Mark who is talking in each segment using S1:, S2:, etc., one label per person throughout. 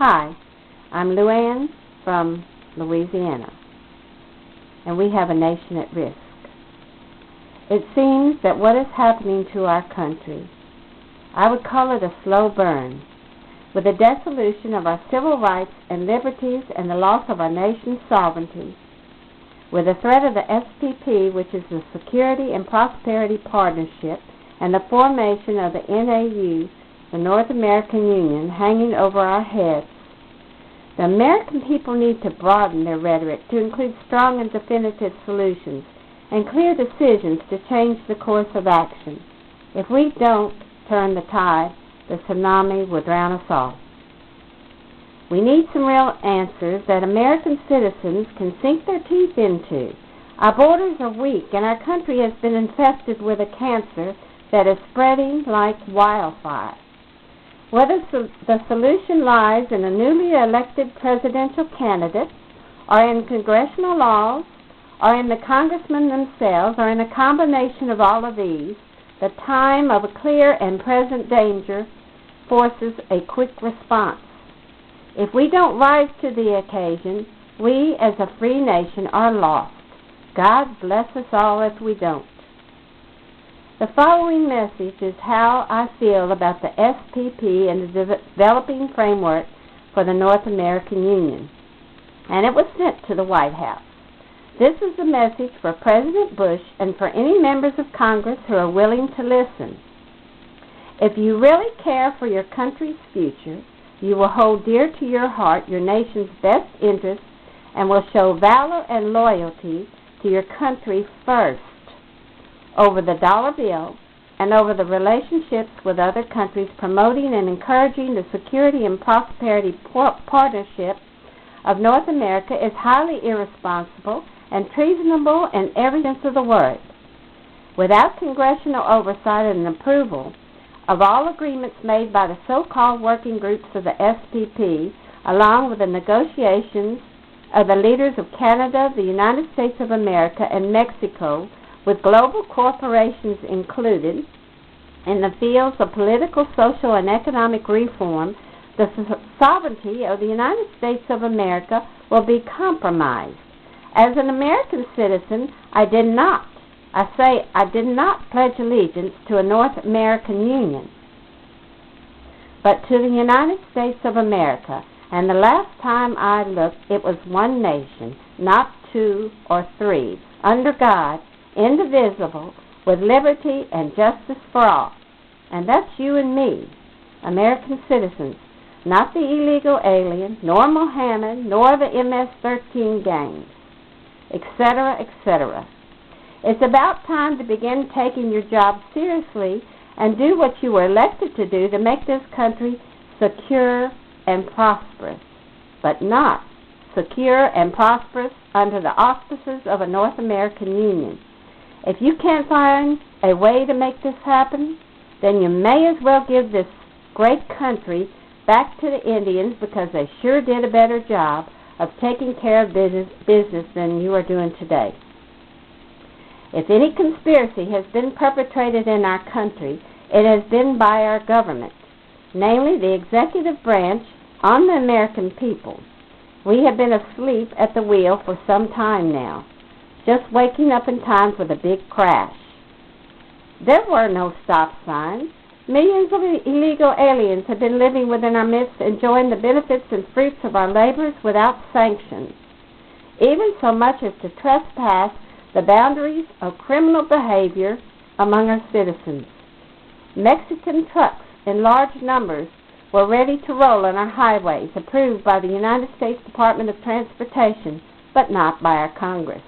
S1: Hi, I'm Luann from Louisiana, and we have a nation at risk. It seems that what is happening to our country, I would call it a slow burn, with the dissolution of our civil rights and liberties and the loss of our nation's sovereignty, with the threat of the SPP, which is the Security and Prosperity Partnership, and the formation of the NAU, the North American Union, hanging over our heads. The American people need to broaden their rhetoric to include strong and definitive solutions and clear decisions to change the course of action. If we don't turn the tide, the tsunami will drown us all. We need some real answers that American citizens can sink their teeth into. Our borders are weak, and our country has been infested with a cancer that is spreading like wildfire. Whether the solution lies in a newly elected presidential candidate, or in congressional laws, or in the congressmen themselves, or in a combination of all of these, the time of a clear and present danger forces a quick response. If we don't rise to the occasion, we as a free nation are lost. God bless us all if we don't. The following message is how I feel about the SPP and the developing framework for the North American Union, and it was sent to the White House. This is a message for President Bush and for any members of Congress who are willing to listen. If you really care for your country's future, you will hold dear to your heart your nation's best interests and will show valor and loyalty to your country first, over the dollar bill and over the relationships with other countries, promoting and encouraging the Security and Prosperity Partnership of North America is highly irresponsible and treasonable in every sense of the word. Without congressional oversight and approval of all agreements made by the so-called working groups of the SPP, along with the negotiations of the leaders of Canada, the United States of America, and Mexico, with global corporations included, in the fields of political, social, and economic reform, the sovereignty of the United States of America will be compromised. As an American citizen, I did not pledge allegiance to a North American Union, but to the United States of America. And the last time I looked, it was one nation, not two or three, under God, indivisible, with liberty and justice for all. And that's you and me, American citizens, not the illegal alien, nor Mohammed, nor the MS-13 gangs, etc., etc. It's about time to begin taking your job seriously and do what you were elected to do to make this country secure and prosperous, but not secure and prosperous under the auspices of a North American Union. If you can't find a way to make this happen, then you may as well give this great country back to the Indians, because they sure did a better job of taking care of business than you are doing today. If any conspiracy has been perpetrated in our country, it has been by our government, namely the executive branch, on the American people. We have been asleep at the wheel for some time now, just waking up in time for the big crash. There were no stop signs. Millions of illegal aliens have been living within our midst, enjoying the benefits and fruits of our labors without sanctions, even so much as to trespass the boundaries of criminal behavior among our citizens. Mexican trucks in large numbers were ready to roll on our highways, approved by the United States Department of Transportation, but not by our Congress.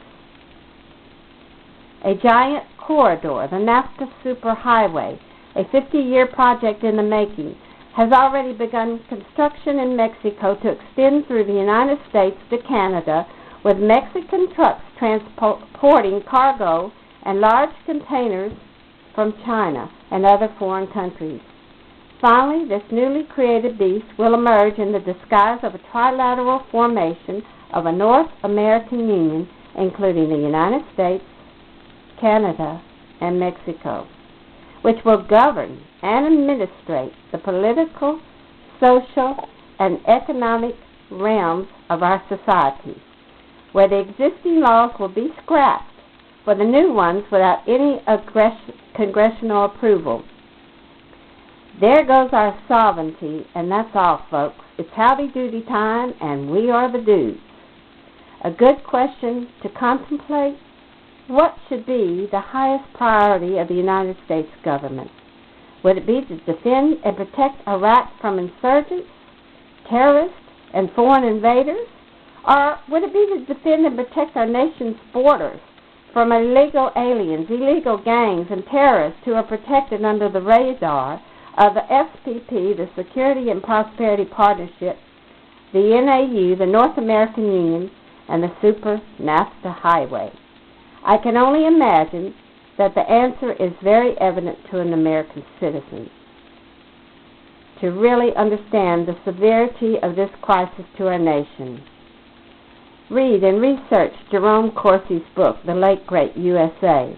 S1: A giant corridor, the NAFTA Superhighway, a 50-year project in the making, has already begun construction in Mexico to extend through the United States to Canada, with Mexican trucks transporting cargo and large containers from China and other foreign countries. Finally, this newly created beast will emerge in the disguise of a trilateral formation of a North American Union, including the United States, Canada, and Mexico, which will govern and administrate the political, social, and economic realms of our society, where the existing laws will be scrapped for the new ones without any congressional approval. There goes our sovereignty, and that's all, folks. It's howdy-doody time, and we are the dudes. A good question to contemplate: what should be the highest priority of the United States government? Would it be to defend and protect Iraq from insurgents, terrorists, and foreign invaders? Or would it be to defend and protect our nation's borders from illegal aliens, illegal gangs, and terrorists who are protected under the radar of the SPP, the Security and Prosperity Partnership, the NAU, the North American Union, and the Super NAFTA Highway? I can only imagine that the answer is very evident to an American citizen. To really understand the severity of this crisis to our nation, read and research Jerome Corsi's book, The Late Great USA,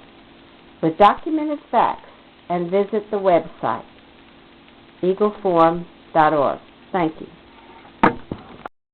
S1: with documented facts, and visit the website, eagleforum.org. Thank you.